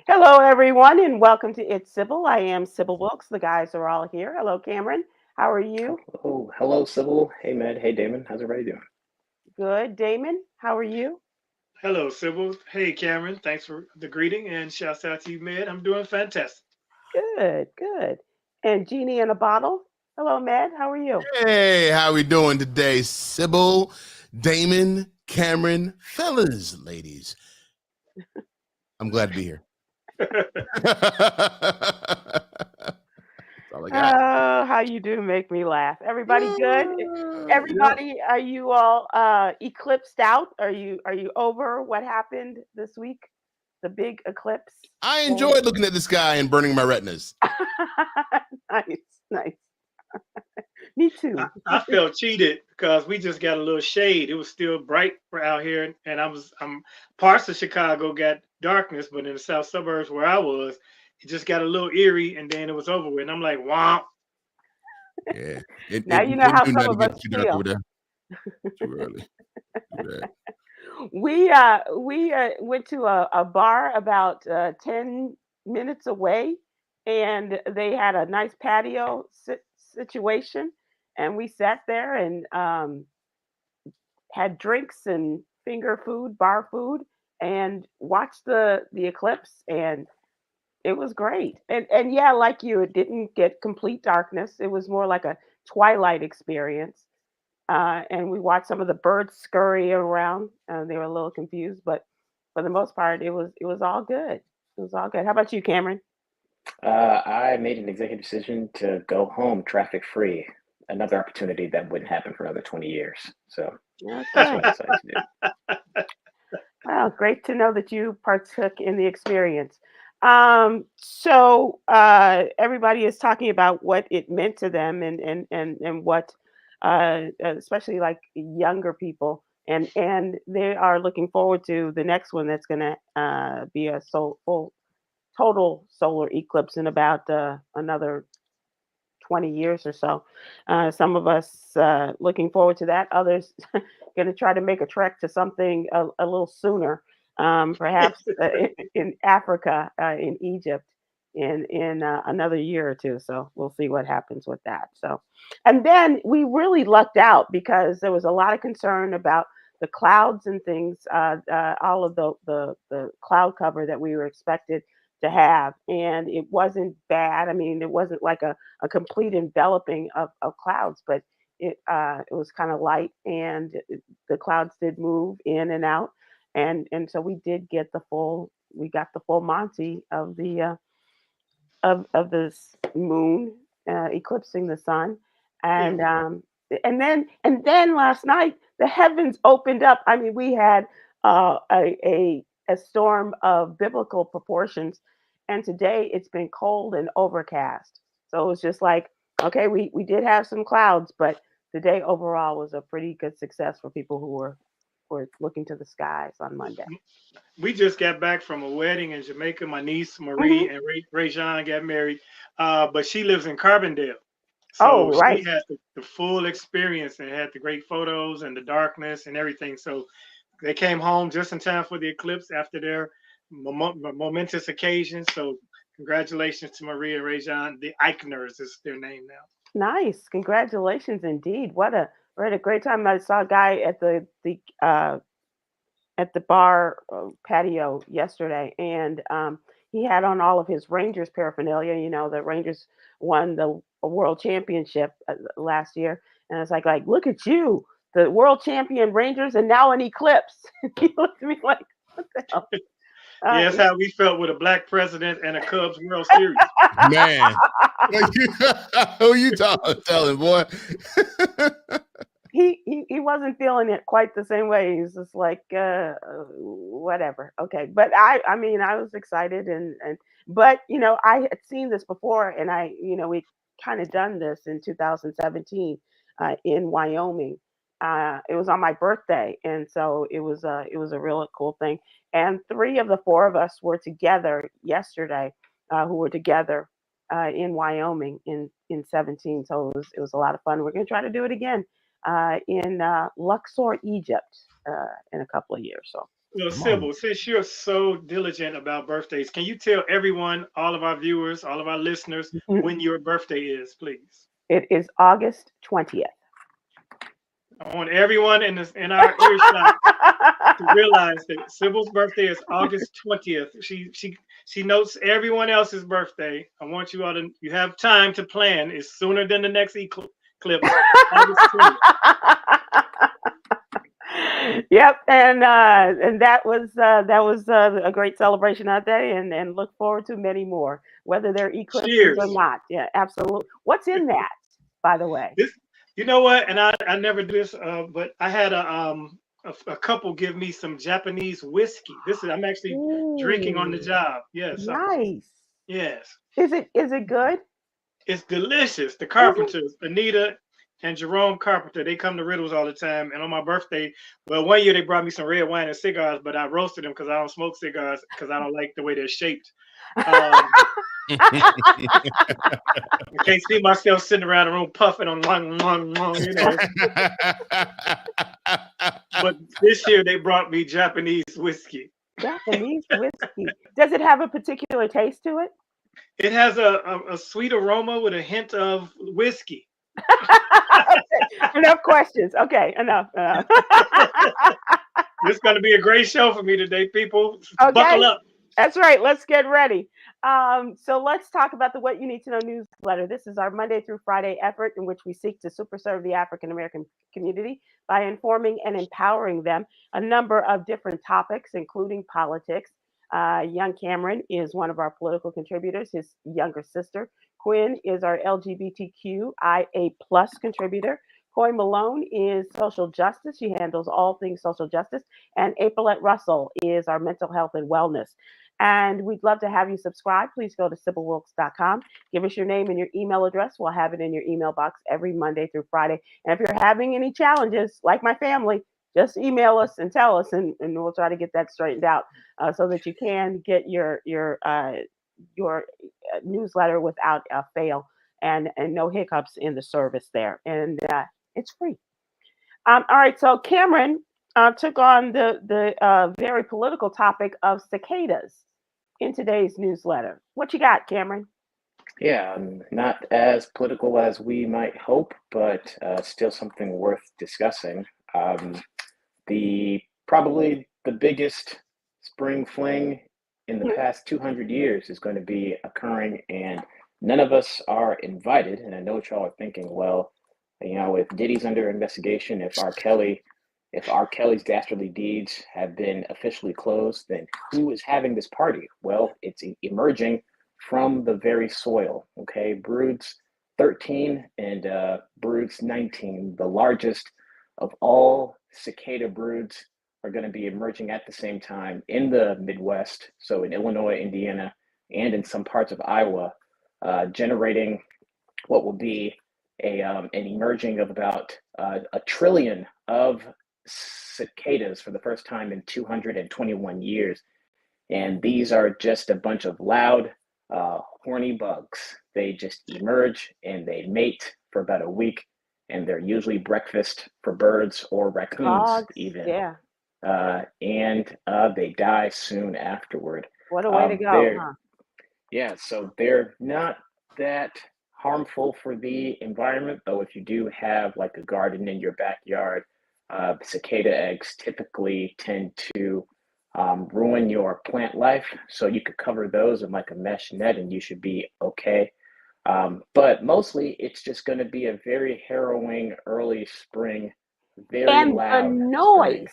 Hello, everyone, and welcome to It's Sybil. I am Sybil Wilkes. The guys are all here. Hello, Cameron. How are you? Hello, Sybil. Hey, Ahmed. Hey, Damon. How's everybody doing? Good. Damon, how are you? Hello, Sybil. Hey, Cameron. Thanks for the greeting and shouts out to you, Med. I'm doing fantastic. Good, good. And Jeannie in a bottle. Hello, Med. How are you? Hey, how we doing today? Sybil, Damon, Cameron, fellas, ladies. I'm glad to be here. That's all I got. Oh, how you do make me laugh. Everybody good? Yep. Everybody, are you all eclipsed out? Are you over what happened this week? The big eclipse? I Or- enjoyed looking at the sky and burning my retinas. nice, nice. Me I, too. I felt cheated because we just got a little shade. It was still bright out here, and I'm parts of Chicago got darkness, but in the south suburbs where I was, it just got a little eerie, and then it was over with. And I'm like, wow. Yeah. It, Now it, you know it how knew some not to of get us too dark over feel. there. Too early. Too bad. We went to a bar about 10 minutes away, and they had a nice patio situation, and we sat there and had drinks and finger food, bar food, and watched the eclipse, and it was great. And yeah, like you, it didn't get complete darkness. It was more like a twilight experience. And we watched some of the birds scurry around. They were a little confused, but for the most part, it was all good. It was all good. How about you, Cameron? I made an executive decision to go home traffic free. Another opportunity that wouldn't happen for another 20 years. So that's what Okay. I decided to do. Well, great to know that you partook in the experience. So everybody is talking about what it meant to them and what, especially like younger people, and they are looking forward to the next one that's going to be a full total solar eclipse in about another 20 years or so. Some of us looking forward to that. Others going to try to make a trek to something a little sooner, perhaps in Africa, in Egypt, in another year or two. So we'll see what happens with that. So, and then we really lucked out because there was a lot of concern about the clouds and things, all of the cloud cover that we were expected to have, and it wasn't bad. I mean, it wasn't like a complete enveloping of clouds, but it was kind of light, and the clouds did move in and out, and so we got the full Monty of the of this moon eclipsing the sun, Yeah. and and then last night the heavens opened up. I mean, we had a storm of biblical proportions, and today it's been cold and overcast. So it was just like, okay, we did have some clouds, but today overall was a pretty good success for people who were looking to the skies on Monday. We just got back from a wedding in Jamaica. My niece Hmm. Marie and Ray Jean got married, but she lives in Carbondale. So Oh, she right. had the full experience and had the great photos and the darkness and everything. So they came home just in time for the eclipse after their momentous occasion. So congratulations to Maria and Rajan. The Eichners is their name now. Nice. Congratulations indeed. We had a great time. I saw a guy at the bar patio yesterday, and he had on all of his Rangers paraphernalia. You know, the Rangers won the world championship last year, and it's like, look at you, the world champion Rangers, and now an eclipse. He looked at me like, what the hell? Uh, Yeah, that's how we felt with a black president and a Cubs World Series. Man. Who you telling, boy? he wasn't feeling it quite the same way. He's just like whatever. Okay, but I mean I was excited and but I had seen this before, and we kind of done this in 2017 in Wyoming. It was on my birthday, and so it was a real cool thing. And three of the four of us were together yesterday, who were together in Wyoming in 17. So it was a lot of fun. We're gonna try to do it again in Luxor, Egypt, in a couple of years. So Well, Come on. Sybil, since you're so diligent about birthdays, can you tell everyone, all of our viewers, all of our listeners, when your birthday is, please? It is August 20th. I want everyone in our earshot to realize that Sybil's birthday is August 20th. She notes everyone else's birthday. I want you all to you have time to plan. It's sooner than the next eclipse. August 20th. Yep, and that was a great celebration that day, and look forward to many more, whether they're eclipses or Cheers. not. Yeah, absolutely. What's in that, by the way? This, you know what? And I never do this, but I had a couple give me some Japanese whiskey. I'm actually drinking on the Ooh, job. Yes, nice. yes, Is it good? it's delicious. The Is it? Carpenters, Anita and Jerome Carpenter, they come to Riddles all the time. And on my birthday, well, one year they brought me some red wine and cigars, but I roasted them because I don't smoke cigars because I don't like the way they're shaped. I can't see myself sitting around the room puffing on you know. But this year they brought me Japanese whiskey. Japanese whiskey. Does it have a particular taste to it? It has a sweet aroma with a hint of whiskey. Okay, enough questions. Okay, enough. This is going to be a great show for me today, people. Okay. Buckle up. That's right. Let's get ready. So let's talk about the What You Need to Know newsletter. This is our Monday through Friday effort in which we seek to super serve the African American community by informing and empowering them a number of different topics, including politics. Young Khameron is one of our political contributors. His younger sister, Quinn, is our LGBTQIA plus contributor. Coy Malone is social justice. She handles all things social justice. And Aprilette Russell is our mental health and wellness. And we'd love to have you subscribe. Please go to SybilWilkes.com. Give us your name and your email address. We'll have it in your email box every Monday through Friday. And if you're having any challenges, like my family, just email us and tell us, and we'll try to get that straightened out so that you can get your newsletter without a fail and no hiccups in the service there. And it's free. All right, so Khameron took on the very political topic of cicadas in today's newsletter. What you got, Khameron? Yeah, not as political as we might hope, but still something worth discussing. Probably the biggest spring fling in the past 200 years is going to be occurring, and none of us are invited. And I know what y'all are thinking, well, if Diddy's under investigation, if R. Kelly's dastardly deeds have been officially closed, then who is having this party? Well, it's emerging from the very soil, okay? Broods 13 and Broods 19, the largest of all cicada broods, are going to be emerging at the same time in the Midwest, so in Illinois, Indiana, and in some parts of Iowa, generating what will be an emerging of about a trillion of cicadas for the first time in 221 years. And these are just a bunch of loud, horny bugs. They just emerge and they mate for about a week, and they're usually breakfast for birds or raccoons, even. Yeah. And they die soon afterward. What a way to go, huh? Yeah, so they're not that harmful for the environment, though. If you do have like a garden in your backyard, cicada eggs typically tend to ruin your plant life. So you could cover those in like a mesh net and you should be okay. But mostly it's just going to be a very harrowing early spring, very and loud the noise. spring.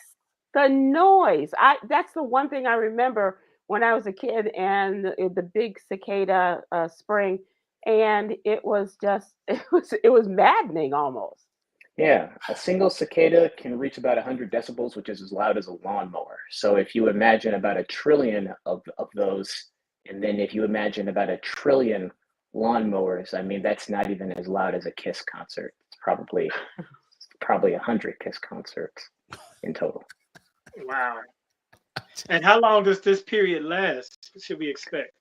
The noise. That's the one thing I remember when I was a kid, and the big cicada spring, and it was maddening almost. Yeah, a single cicada can reach about 100 decibels, which is as loud as a lawnmower. So if you imagine about a trillion of those, and then if you imagine about a trillion lawnmowers, I mean, that's not even as loud as a Kiss concert. It's probably 100 Kiss concerts in total. Wow. And how long does this period last? Should we expect?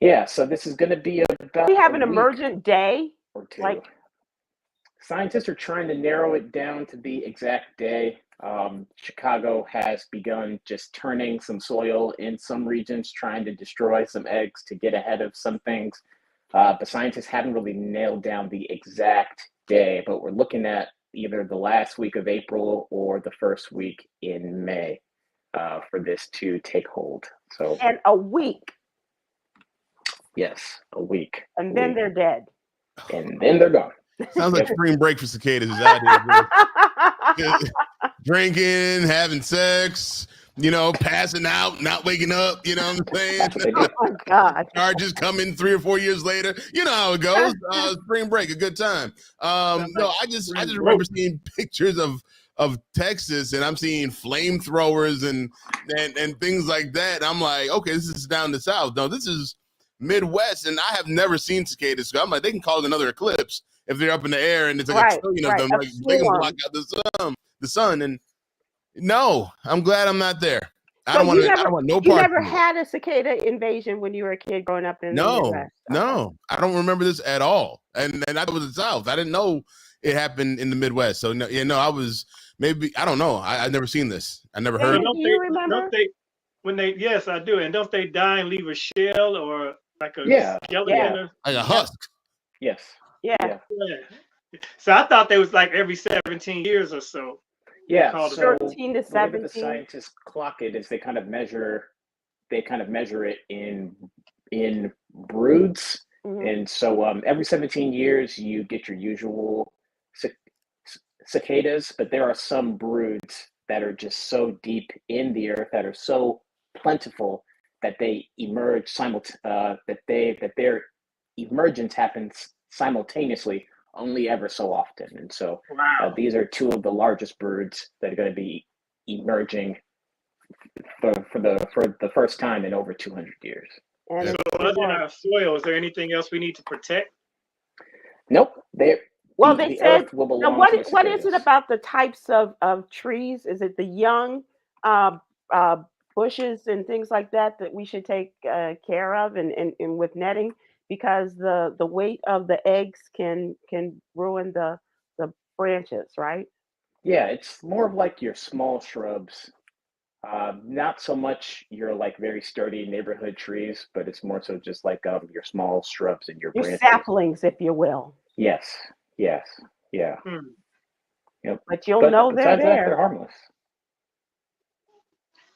Yeah, so this is going to be about. We have an emergent day or two. like. Scientists are trying to narrow it down to the exact day. Chicago has begun just turning some soil in some regions, trying to destroy some eggs to get ahead of some things. But scientists haven't really nailed down the exact day, but we're looking at either the last week of April or the first week in May for this to take hold. So, And a week, yes, a week. and then they're dead. And then they're gone. Sounds like spring break for cicadas is out here. Drinking, having sex, passing out, not waking up. You know what I'm saying? That's what they do. Oh my God. Charges come in 3 or 4 years later. You know how it goes. Spring break, a good time. No, I just remember seeing pictures of Texas, and I'm seeing flamethrowers and things like that. I'm like, okay, this is down the south. No, this is Midwest, and I have never seen cicadas. So I'm like, they can cause another eclipse if they're up in the air, and it's like a trillion of them. Like they can block out the sun. And no, I'm glad I'm not there. I don't want no part. You never had a cicada invasion when you were a kid growing up in the Midwest? No, I don't remember this at all. And I was the South. I didn't know it happened in the Midwest. So no, I was maybe, I don't know. I've never seen this. I never heard. Do you remember? Yes, I do. And don't they die and leave a shell or like a skeleton? Like a husk. Yes. Yeah. So I thought they was like every 17 years or so. Yeah, so 13 to 17. The way the scientists clock it is they kind of measure it in broods. Mm-hmm. And so every 17 years you get your usual cicadas, but there are some broods that are just so deep in the earth, that are so plentiful that they emerge that their emergence happens simultaneously only ever so often. And so these are two of the largest broods that are going to be emerging for the first time in over 200 years. And so other than our soil, is there anything else we need to protect? Nope. They said, what is it about the types of trees? Is it the young bushes and things like that we should take care of and with netting? Because the weight of the eggs can ruin the branches, right? Yeah, it's more of like your small shrubs. Not so much your like very sturdy neighborhood trees, but it's more so just like your small shrubs and your branches. Saplings, if you will. Yes. Yeah. Yep. But you'll know they're there. They're harmless.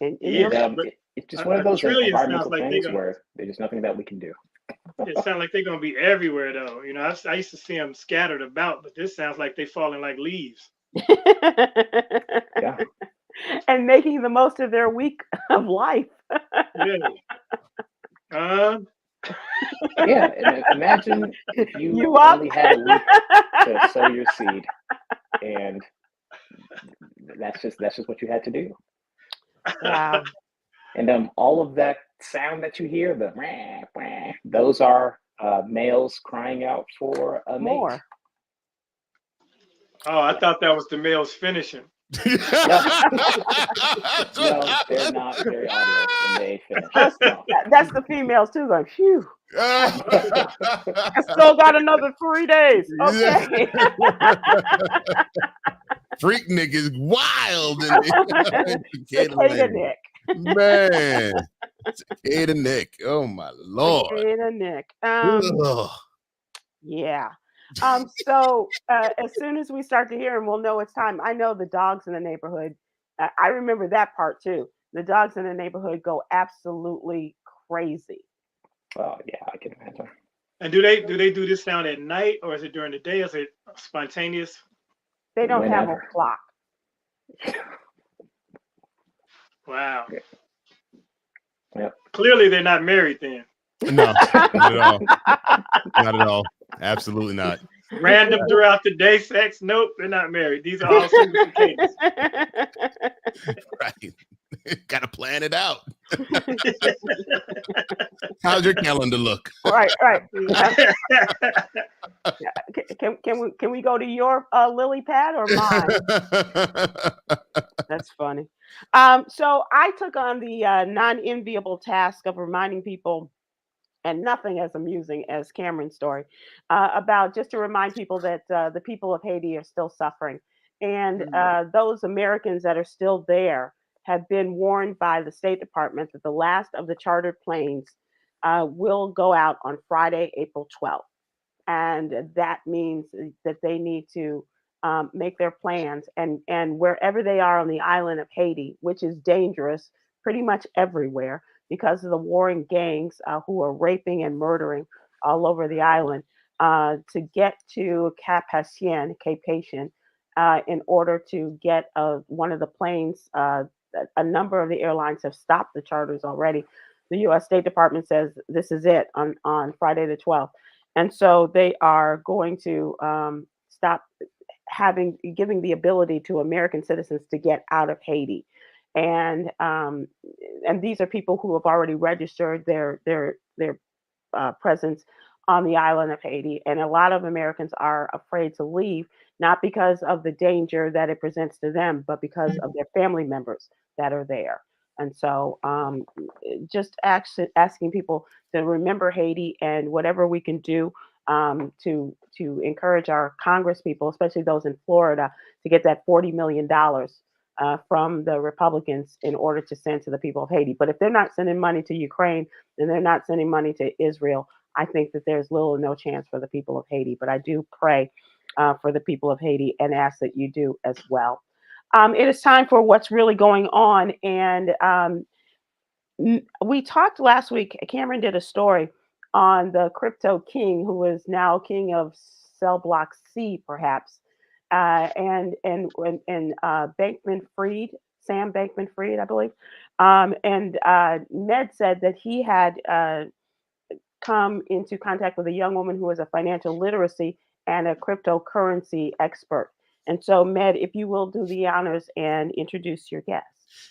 And it's just one of those environmental things where there's just nothing that we can do. It sounds like they're going to be everywhere, though. I used to see them scattered about, but this sounds like they're falling like leaves. Yeah. And making the most of their week of life. Yeah. Yeah, and imagine if you only had a week to sow your seed, and that's just what you had to do. Wow. And all of that sound that you hear, the rah, rah, those are males crying out for a mate. Oh, I thought that was the males finishing. No, they're not very audio when they finish. That's the females too, like, phew. I still got another 3 days. Okay. Freaknik is wild. Cicada Nick. Man. Cicada Nick. Oh my Lord. Cicada Nick. Yeah. So as soon as we start to hear him, we'll know it's time. I know the dogs in the neighborhood. I remember that part too. The dogs in the neighborhood go absolutely crazy. Oh yeah, I can imagine. And do they do this sound at night, or is it during the day? Is it spontaneous? They don't have a clock. Wow. Yep. Clearly, they're not married then. No, not at all. Not at all. Absolutely not. Random throughout the day sex? Nope, they're not married. These are all single cicadas. Right. Gotta plan it out. How's your calendar look? Right. Can we go to your lily pad or mine? That's funny. So I took on the non-enviable task of reminding people, and nothing as amusing as Khameron's story, about just to remind people that the people of Haiti are still suffering. And those Americans that are still there have been warned by the State Department that the last of the chartered planes will go out on Friday, April 12th. And that means that they need to make their plans, and wherever they are on the island of Haiti, which is dangerous pretty much everywhere because of the warring gangs who are raping and murdering all over the island, to get to Cape Haitian, in order to get one of the planes. A number of the airlines have stopped the charters already. The U.S. State Department says this is it on Friday the 12th. And so they are going to stop giving the ability to American citizens to get out of Haiti, and these are people who have already registered their presence on the island of Haiti, and a lot of Americans are afraid to leave, not because of the danger that it presents to them, but because of their family members that are there. And so, just asking people to remember Haiti and whatever we can do to encourage our Congress people, especially those in Florida, to get that $40 million from the Republicans in order to send to the people of Haiti. But if they're not sending money to Ukraine, then they're not sending money to Israel. I think that there's little or no chance for the people of Haiti. But I do pray for the people of Haiti and ask that you do as well. It is time for what's really going on. And we talked last week, Khameron did a story on the crypto king who is now king of cell block C, perhaps, and Bankman-Fried, Sam Bankman-Fried, I believe. And Ned said that he had come into contact with a young woman who is a financial literacy and a cryptocurrency expert. And so, Med, if you will do the honors and introduce your guest.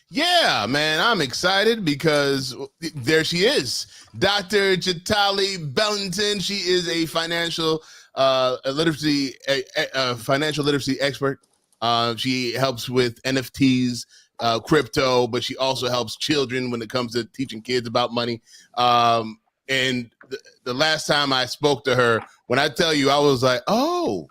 Yeah, man, I'm excited because there she is, Dr. Chitali Bellington. She is a financial literacy expert. She helps with NFTs, crypto, but she also helps children when it comes to teaching kids about money. And the last time I spoke to her, when I tell you, I was like, oh,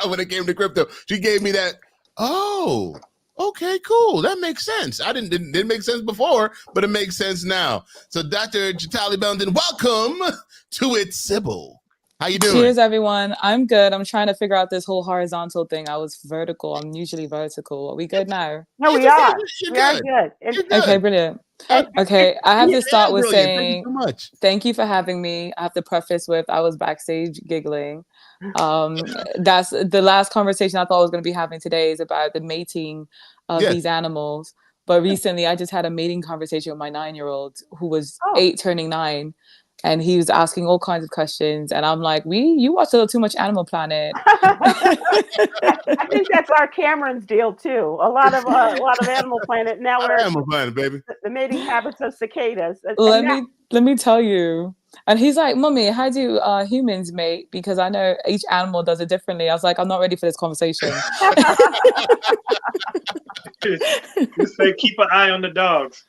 when it came to crypto, she gave me that, oh, okay, cool. That makes sense. Didn't make sense before, but it makes sense now. So Dr. Chitali Bellington, welcome to it, Sybil. How you doing? Cheers, everyone. I'm good. I'm trying to figure out this whole horizontal thing. I was vertical. I'm usually vertical. Are we good now? No, we are. You're We are good. good. Okay, brilliant. Okay, I have to start with saying thank you for having me. I have to preface with I was backstage giggling. That's the last conversation I thought I was going to be having today is about the mating of these animals. But recently, I just had a mating conversation with my 9-year-old who was 8 turning 9. And he was asking all kinds of questions. And I'm like, you watch a little too much Animal Planet. I think that's our Cameron's deal too. A lot of Animal Planet. Now we're Animal Planet, baby. The mating habits of cicadas. Let me tell you. And he's like, Mommy, how do humans mate? Because I know each animal does it differently. I was like, I'm not ready for this conversation. Just say keep an eye on the dogs.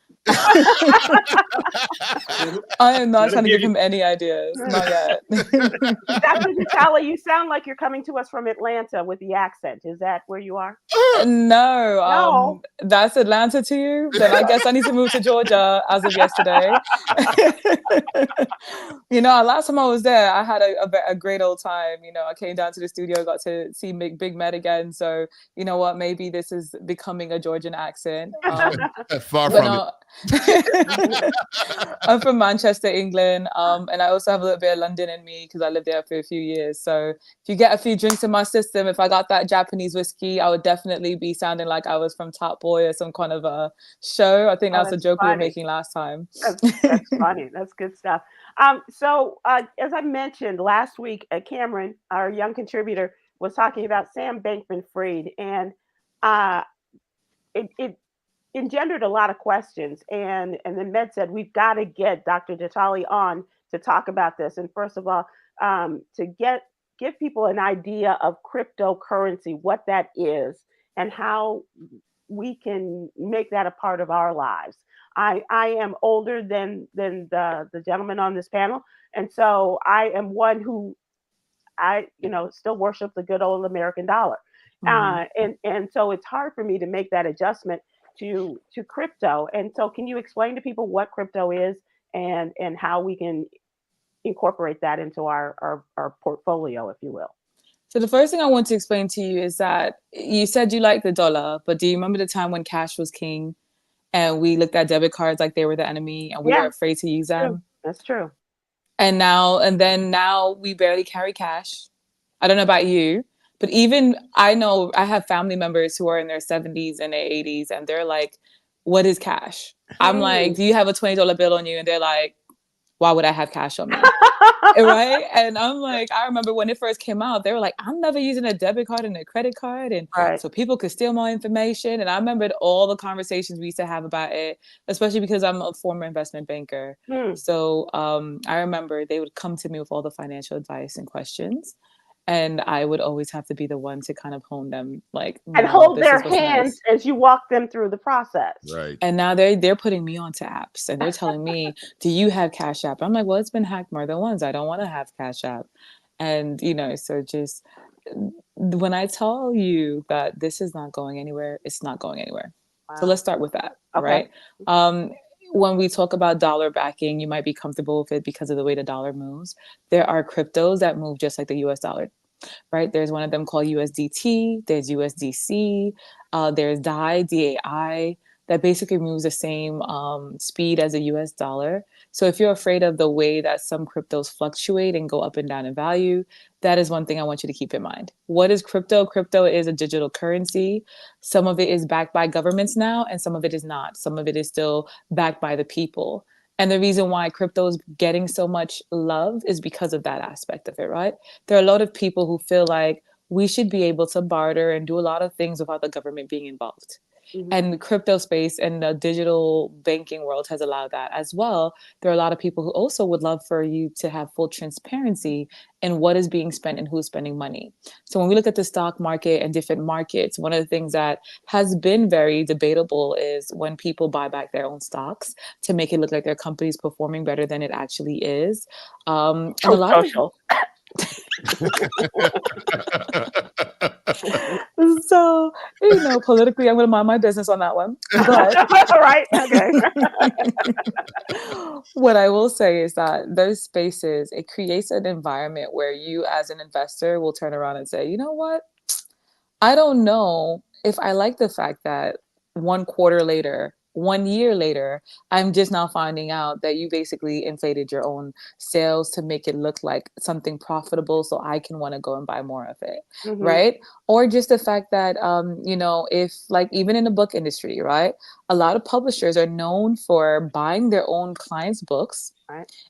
I am not trying to give him any ideas. Not yet. Dr. Chitali, you sound like you're coming to us from Atlanta with the accent. Is that where you are? No. That's Atlanta to you? Then I guess I need to move to Georgia as of yesterday. Last time I was there, I had a great old time. I came down to the studio, got to see Big Med again. So, you know what? Maybe this is becoming a Georgian accent. Far from it. I'm from Manchester, England, and I also have a little bit of London in me because I lived there for a few years. So if you get a few drinks in my system, if I got that Japanese whiskey, I would definitely be sounding like I was from Top Boy or some kind of a show. I think that's a joke we were making last time. That's funny. That's good stuff. So as I mentioned last week, Khameron, our young contributor, was talking about Sam Bankman-Fried, and it engendered a lot of questions. And then Med said, we've got to get Dr. Chitali on to talk about this. And first of all, to give people an idea of cryptocurrency, what that is, and how we can make that a part of our lives. I am older than the gentleman on this panel. And so I am one who I still worship the good old American dollar. And so it's hard for me to make that adjustment to crypto. And so can you explain to people what crypto is and how we can incorporate that into our portfolio, if you will? So the first thing I want to explain to you is that you said you like the dollar, but do you remember the time when cash was king and we looked at debit cards like they were the enemy and we were Yeah, afraid to use true. them? That's true. Now we barely carry cash. I don't know about you, but even I know I have family members who are in their 70s and their 80s and they're like, what is cash? I'm like, do you have a $20 bill on you? And they're like, why would I have cash on me? Right? And I'm like, I remember when it first came out, they were like, I'm never using a debit card and a credit card. And Right. so people could steal my information. And I remembered all the conversations we used to have about it, especially because I'm a former investment banker. So I remember they would come to me with all the financial advice and questions. And I would always have to be the one to kind of hone them, like, And no, hold this their is what's hands nice. as you walk them through the process. Right. And now they're putting me onto apps and they're telling me, do you have Cash App? I'm like, well, it's been hacked more than once. I don't want to have Cash App. And, so just when I tell you that this is not going anywhere, it's not going anywhere. Wow. So let's start with that, Okay. right? When we talk about dollar backing, you might be comfortable with it because of the way the dollar moves. There are cryptos that move just like the US dollar, right? There's one of them called USDT, there's USDC, there's DAI, that basically moves the same speed as a US dollar. So if you're afraid of the way that some cryptos fluctuate and go up and down in value, that is one thing I want you to keep in mind. What is crypto? Crypto is a digital currency. Some of it is backed by governments now, and some of it is not. Some of it is still backed by the people. And the reason why crypto is getting so much love is because of that aspect of it, right? There are a lot of people who feel like we should be able to barter and do a lot of things without the government being involved. And the crypto space and the digital banking world has allowed that as well. There are a lot of people who also would love for you to have full transparency in what is being spent and who's spending money. So when we look at the stock market and different markets, one of the things that has been very debatable is when people buy back their own stocks to make it look like their company is performing better than it actually is. And a lot social. So, politically, I'm going to mind my business on that one. But right, okay. What I will say is that those spaces, it creates an environment where you as an investor will turn around and say, you know what? I don't know if I like the fact that 1 quarter later, 1 year later, I'm just now finding out that you basically inflated your own sales to make it look like something profitable so I can want to go and buy more of it, right? Or just the fact that, if like even in the book industry, right? A lot of publishers are known for buying their own clients' books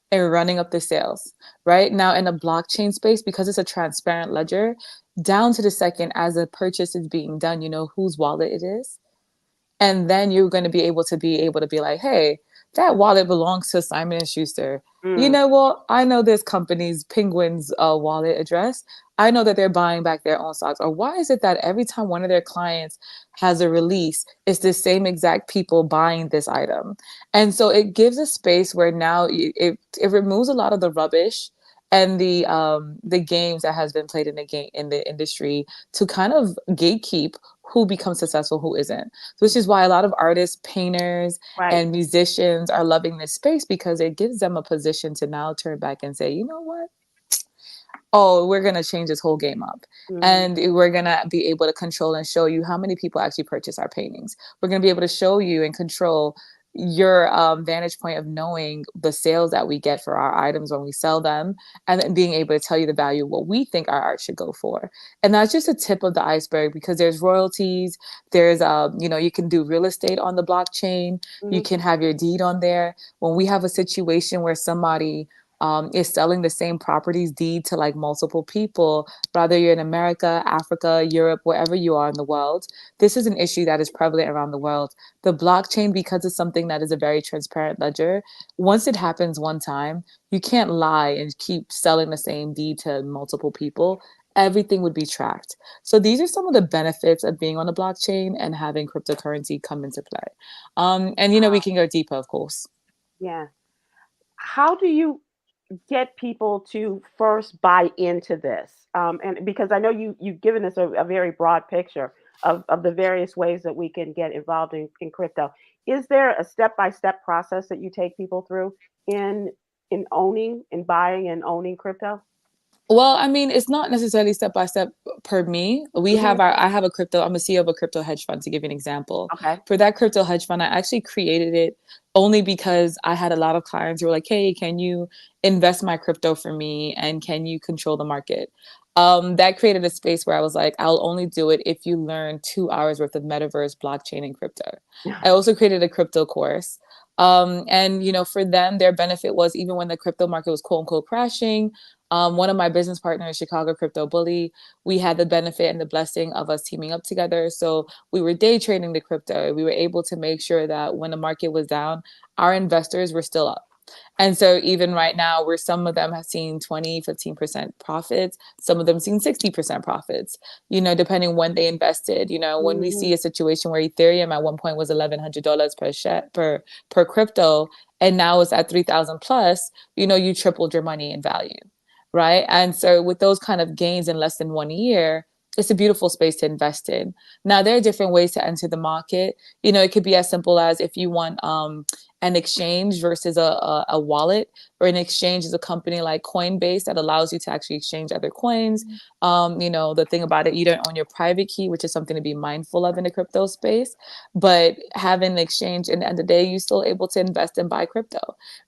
and running up the sales, right? Now in the blockchain space, because it's a transparent ledger, down to the second as a purchase is being done, you know whose wallet it is. And then you're going to be able to be like, hey, that wallet belongs to Simon and Schuster. You know what? I know this company's Penguin's wallet address. I know that they're buying back their own stocks. Or why is it that every time one of their clients has a release, it's the same exact people buying this item? And so it gives a space where now it removes a lot of the rubbish and the games that has been played in the industry to kind of gatekeep who becomes successful, who isn't. Which is why a lot of artists, painters, and musicians are loving this space, because it gives them a position to now turn back and say, you know what? Oh, we're going to change this whole game up. And we're going to be able to control and show you how many people actually purchase our paintings. We're going to be able to show you and control your vantage point of knowing the sales that we get for our items when we sell them, and then being able to tell you the value of what we think our art should go for. And that's just a tip of the iceberg, because there's royalties, there's you can do real estate on the blockchain, you can have your deed on there. When we have a situation where somebody is selling the same properties deed to like multiple people, whether you're in America, Africa, Europe, wherever you are in the world. This is an issue that is prevalent around the world. The blockchain, because it's something that is a very transparent ledger, once it happens one time, you can't lie and keep selling the same deed to multiple people. Everything would be tracked. So these are some of the benefits of being on the blockchain and having cryptocurrency come into play. And we can go deeper, of course. Yeah. How do you get people to first buy into this? And because I know you've given us a very broad picture of the various ways that we can get involved in crypto. Is there a step-by-step process that you take people through in in buying and owning crypto? Well, I mean, it's not necessarily step by step per me. Hmm. I have a crypto, I'm a CEO of a crypto hedge fund to give you an example. Okay. For that crypto hedge fund, I actually created it only because I had a lot of clients who were like, hey, can you invest my crypto for me? And can you control the market? That created a space where I was like, I'll only do it if you learn 2 hours worth of metaverse, blockchain, and crypto. I also created a crypto course. And for them, their benefit was even when the crypto market was quote unquote crashing, one of my business partners, Chicago Crypto Bully, we had the benefit and the blessing of us teaming up together. So we were day trading the crypto. We were able to make sure that when the market was down, our investors were still up. And so even right now, where some of them have seen 20, 15% profits, some of them seen 60% profits, depending when they invested. When we Hmm. see a situation where Ethereum at one point was $1,100 per share per crypto, and now it's at 3,000 plus, you tripled your money in value. Right. And so with those kind of gains in less than 1 year, it's a beautiful space to invest in. Now, there are different ways to enter the market. It could be as simple as if you want an exchange versus a wallet, or an exchange is a company like Coinbase that allows you to actually exchange other coins. The thing about it, you don't own your private key, which is something to be mindful of in the crypto space. But having an exchange, in the end of the day, you're still able to invest and buy crypto,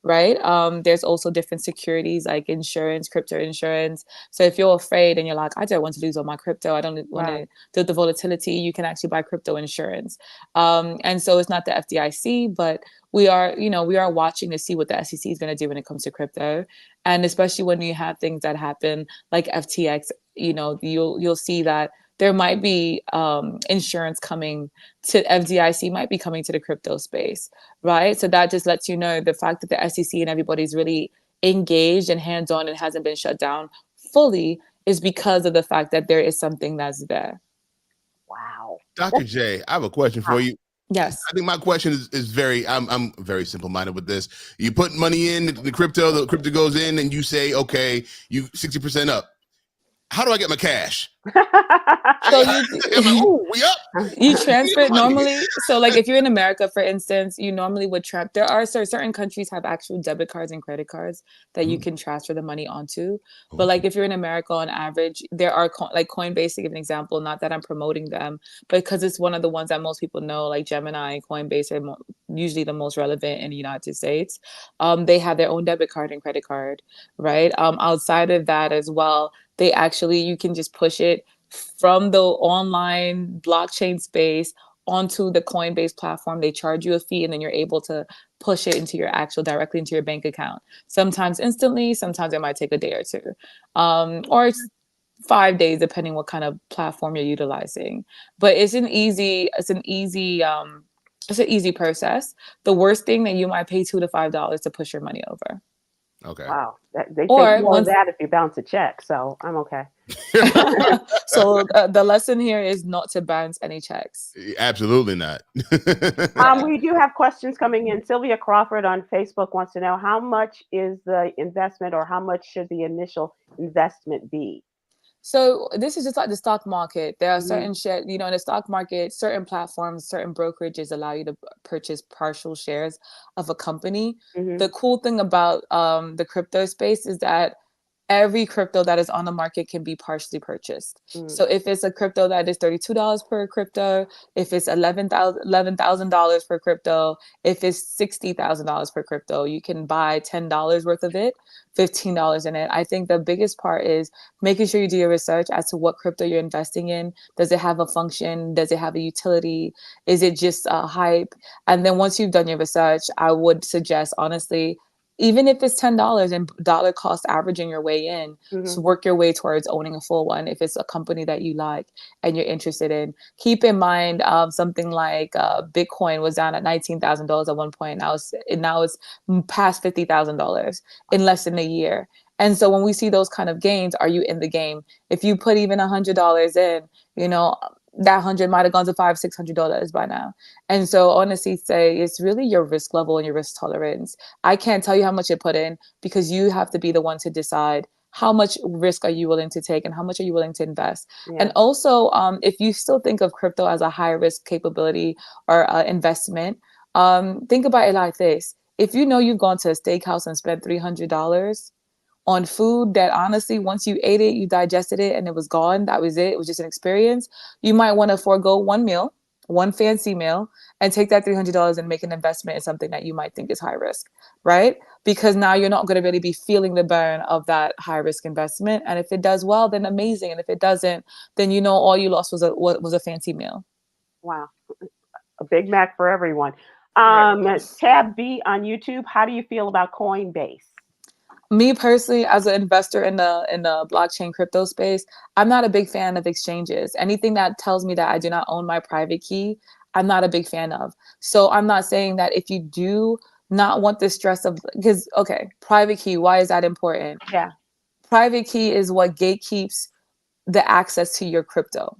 right? There's also different securities like insurance, crypto insurance. So if you're afraid and you're like, I don't want to lose all my crypto, I don't want to do the volatility, you can actually buy crypto insurance. And so it's not the FDIC, but we are watching to see what the SEC is going to do when it comes to crypto. And especially when you have things that happen like FTX, you'll see that there might be insurance coming to FDIC, might be coming to the crypto space, right? So that just lets you know the fact that the SEC and everybody's really engaged and hands-on and hasn't been shut down fully is because of the fact that there is something that's there. Wow. Dr. J, I have a question for you. Yes. I think my question is very, I'm very simple-minded with this. You put money in the crypto goes in, and you say, okay, you 60% up. How do I get my cash? So we up. You transfer it normally. So like if you're in America, for instance, you normally would there are certain countries have actual debit cards and credit cards that you can transfer the money onto. But like if you're in America, on average, there are like Coinbase, to give an example, not that I'm promoting them, but because it's one of the ones that most people know, like Gemini and Coinbase are usually the most relevant in the United States. They have their own debit card and credit card, right? Outside of that as well, you can just push it from the online blockchain space onto the Coinbase platform. They charge you a fee, and then you're able to push it directly into your bank account. Sometimes instantly, sometimes it might take a day or two, or 5 days, depending what kind of platform you're utilizing. But it's an easy process. The worst thing that you might pay $2 to $5 to push your money over. Okay. Wow. They Or take more of that if you bounce a check, so I'm okay. So the lesson here is not to bounce any checks. Absolutely not. We do have questions coming in. Sylvia Crawford on Facebook wants to know, how much is the investment, or how much should the initial investment be? So this is just like the stock market. There are certain shares, in the stock market, certain platforms, certain brokerages allow you to purchase partial shares of a company. The cool thing about the crypto space is that every crypto that is on the market can be partially purchased. So if it's a crypto that is $32 per crypto, if it's $11,000 per crypto, if it's $60,000 per crypto, you can buy $10 worth of it, $15 in it. I think the biggest part is making sure you do your research as to what crypto you're investing in. Does it have a function? Does it have a utility? Is it just a hype? And then once you've done your research, I would suggest, honestly, even if it's $10 and dollar cost averaging your way in, so work your way towards owning a full one. If it's a company that you like and you're interested in, keep in mind something like Bitcoin was down at $19,000 at one point. Now it's past $50,000 in less than a year. And so when we see those kind of gains, are you in the game? If you put even $100 in, that 100 might have gone to $500-$600 by now. And so honestly say it's really your risk level and your risk tolerance. I can't tell you how much you put in, because you have to be the one to decide how much risk are you willing to take and how much are you willing to invest. Yeah. And also, if you still think of crypto as a high risk capability or investment, think about it like this. If you know you've gone to a steakhouse and spent $300 on food that honestly, once you ate it, you digested it and it was gone, that was it, it was just an experience, you might want to forego one meal, one fancy meal, and take that $300 and make an investment in something that you might think is high risk, right? Because now you're not going to really be feeling the burn of that high risk investment. And if it does well, then amazing. And if it doesn't, then you know all you lost was a fancy meal. Wow. A Big Mac for everyone. Right. Tab B on YouTube, how do you feel about Coinbase? Me personally, as an investor in the blockchain crypto space, I'm not a big fan of exchanges. Anything that tells me that I do not own my private key, I'm not a big fan of. So I'm not saying that if you do not want the stress of, because, okay, private key, why is that important? Yeah. Private key is what gatekeeps the access to your crypto,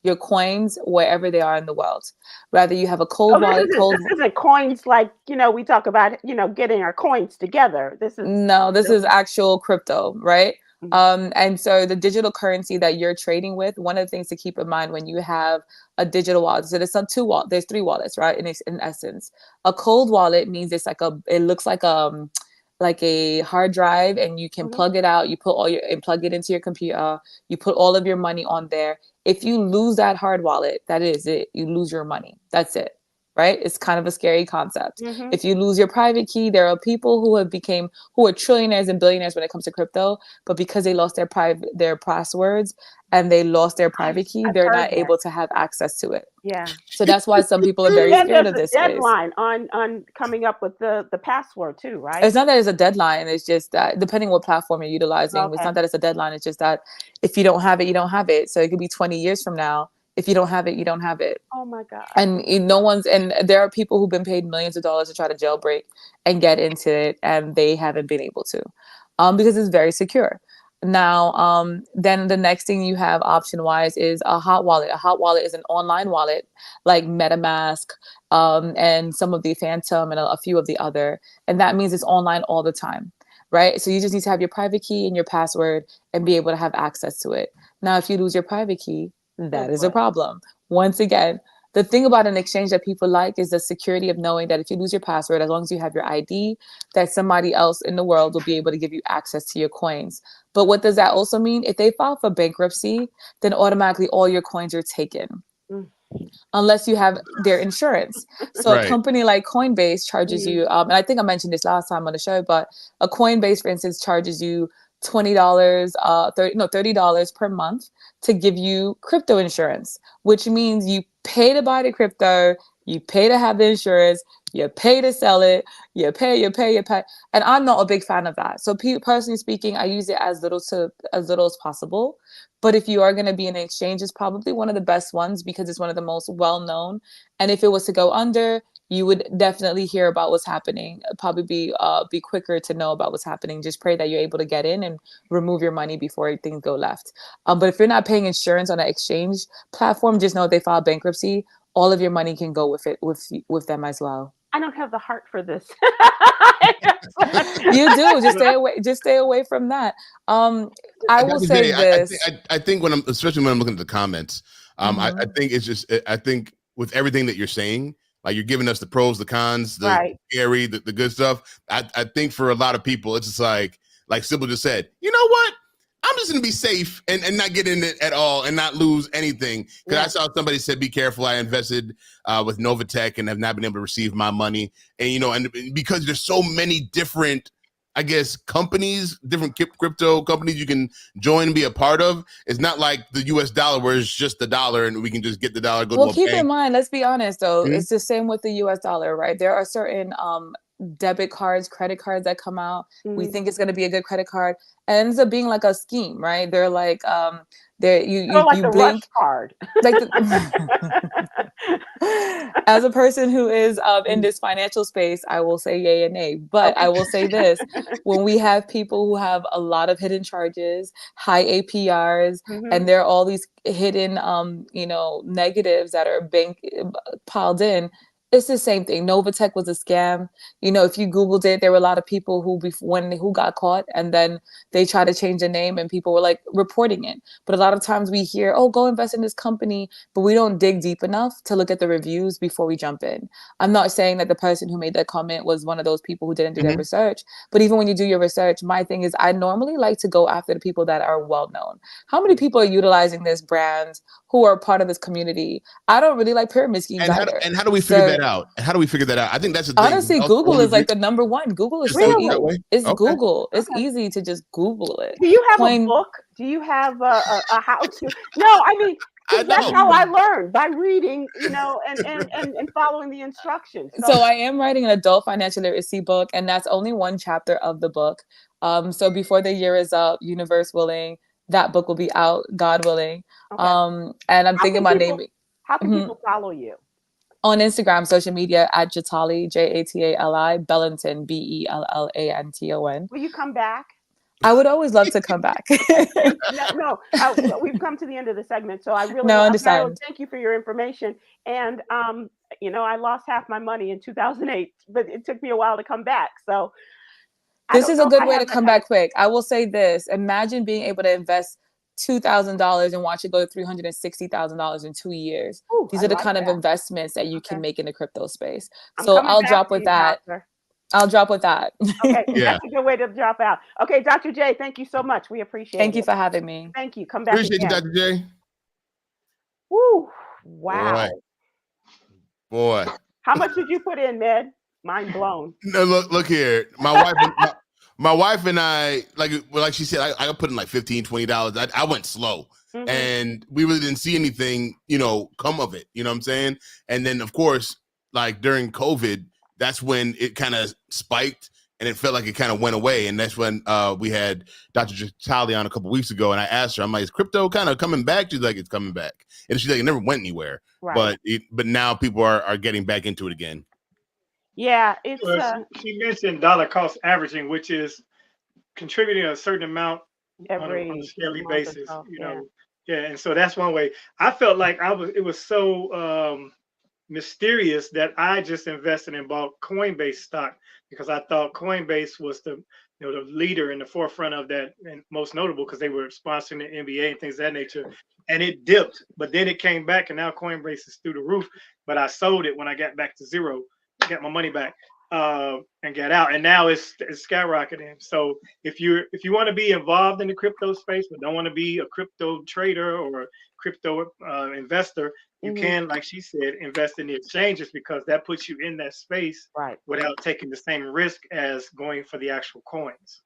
your coins, wherever they are in the world. Rather you have a cold wallet. This isn't coins like, we talk about, getting our coins together. This is actual crypto, right? And so the digital currency that you're trading with, one of the things to keep in mind when you have a digital wallet, so there's three wallets, right? In essence, a cold wallet means it looks like a hard drive, and you can plug it out, and plug it into your computer, you put all of your money on there. If you lose that hard wallet, that is it. You lose your money. That's it. Right? It's kind of a scary concept. If you lose your private key, there are people who are trillionaires and billionaires when it comes to crypto, but because they lost their passwords and they lost their private key, they're not able to have access to it. Yeah. So that's why some people are very scared of this deadline on coming up with the password too, right? It's not that it's a deadline. It's just that depending what platform you're utilizing, it's not that it's a deadline. It's just that if you don't have it, you don't have it. So it could be 20 years from now. If you don't have it, you don't have it. Oh my God. And there are people who've been paid millions of dollars to try to jailbreak and get into it, and they haven't been able to, because it's very secure. Now, then the next thing you have option wise is a hot wallet. A hot wallet is an online wallet like MetaMask, and some of the Phantom and a few of the other. And that means it's online all the time, right? So you just need to have your private key and your password and be able to have access to it. Now, if you lose your private key, that is a problem. Once again, the thing about an exchange that people like is the security of knowing that if you lose your password, as long as you have your ID, that somebody else in the world will be able to give you access to your coins. But what does that also mean? If they file for bankruptcy, then automatically all your coins are taken. Unless you have their insurance. So a company like Coinbase charges you, and I think I mentioned this last time on the show, but a Coinbase, for instance, charges you $20, $30 per month to give you crypto insurance, which means you pay to buy the crypto, you pay to have the insurance, you pay to sell it, you pay. And I'm not a big fan of that. So personally speaking, I use it as little as possible. But if you are going to be in an exchange, it's probably one of the best ones because it's one of the most well-known. And if it was to go under, you would definitely hear about what's happening. Probably be quicker to know about what's happening. Just pray that you're able to get in and remove your money before things go left. But if you're not paying insurance on an exchange platform, just know if they file bankruptcy, all of your money can go with them as well. I don't have the heart for this. You do. Just stay away from that. I will say this. I think especially when I'm looking at the comments, I think it's just, I think with everything that you're saying, like you're giving us the pros, the cons, the scary, the good stuff. I think for a lot of people, it's just like Sybil just said, you know what? I'm just gonna be safe and not get in it at all and not lose anything. Because I saw somebody said, be careful. I invested with Novatech and have not been able to receive my money. And, and because there's so many different, I guess, companies, different crypto companies you can join and be a part of. It's not like the US dollar where it's just the dollar and we can just get the dollar. Well, keep in mind, let's be honest though, it's the same with the US dollar, right? There are certain debit cards, credit cards that come out. We think it's going to be a good credit card. It ends up being like a scheme, right? They're like, like the blink. Rush card. Like as a person who is in this financial space, I will say yay and nay. But I will say this: when we have people who have a lot of hidden charges, high APRs, and there are all these hidden, negatives that are being piled in. It's the same thing. Novatech was a scam. If you Googled it, there were a lot of people who got caught, and then they tried to change the name, and people were like reporting it. But a lot of times we hear, "Oh, go invest in this company," but we don't dig deep enough to look at the reviews before we jump in. I'm not saying that the person who made that comment was one of those people who didn't do their research, but even when you do your research, my thing is I normally like to go after the people that are well known. How many people are utilizing this brand who are part of this community? I don't really like pyramid schemes either. How do we figure that out? How do we figure that out? I think that's the thing. Honestly, Google is like the number one. Google is so easy. It's Google. It's easy to just Google it. Do you have a book? Do you have a how-to? No, I mean, that's how I learned, by reading, and following the instructions. So I am writing an adult financial literacy book, and that's only one chapter of the book. So before the year is up, universe willing, that book will be out, God willing. And I'm thinking about naming. How can people follow you? On Instagram, social media at Jatali, Jatali, Bellanton, Bellanton. Will you come back? I would always love to come back. No, we've come to the end of the segment, so I really understand. Thank you for your information. And I lost half my money in 2008, but it took me a while to come back. So this is a good way to come back quick. I will say this: imagine being able to invest $2,000 and watch it go to $360,000 in 2 years. Ooh, these are the kind of investments that you can make in the crypto space. So I'll drop with that. I'll drop with that. Okay, that's a good way to drop out. Okay, Dr. J, thank you so much. We appreciate it. Thank you for having me. Thank you. Come back. Appreciate you, Dr. J. Woo! Wow. Boy. How much did you put in, Med? Mind blown. No, look here. My wife and I, like she said, I put in like $15, $20. I went slow, and we really didn't see anything, come of it. You know what I'm saying? And then, of course, like during COVID, that's when it kind of spiked, and it felt like it kind of went away. And that's when we had Dr. Jatali on a couple weeks ago, and I asked her, I'm like, is crypto kind of coming back? She's like, it's coming back. And she's like, it never went anywhere. Right. But now people are getting back into it again. Yeah, it's she mentioned dollar cost averaging, which is contributing a certain amount on a daily basis. And so that's one way. I felt like it was so mysterious that I just invested and bought Coinbase stock because I thought Coinbase was the leader in the forefront of that, and most notable because they were sponsoring the NBA and things of that nature. And it dipped, but then it came back, and now Coinbase is through the roof. But I sold it when I got back to zero. Get my money back and get out, and now it's skyrocketing. So if you want to be involved in the crypto space but don't want to be a crypto trader or a crypto investor, you can, like she said, invest in the exchanges because that puts you in that space without taking the same risk as going for the actual coins.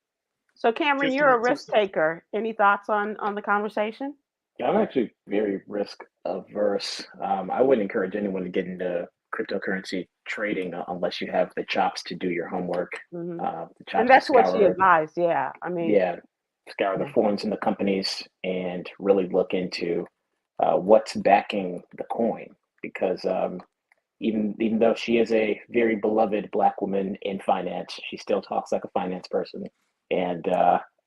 So Khameron, you're a risk taker. Any thoughts on the conversation? Yeah, I'm actually very risk averse. I wouldn't encourage anyone to get into cryptocurrency trading unless you have the chops to do your homework. And that's what she advised. Yeah, I mean, scour the forums and the companies and really look into what's backing the coin, because even though she is a very beloved Black woman in finance, she still talks like a finance person. And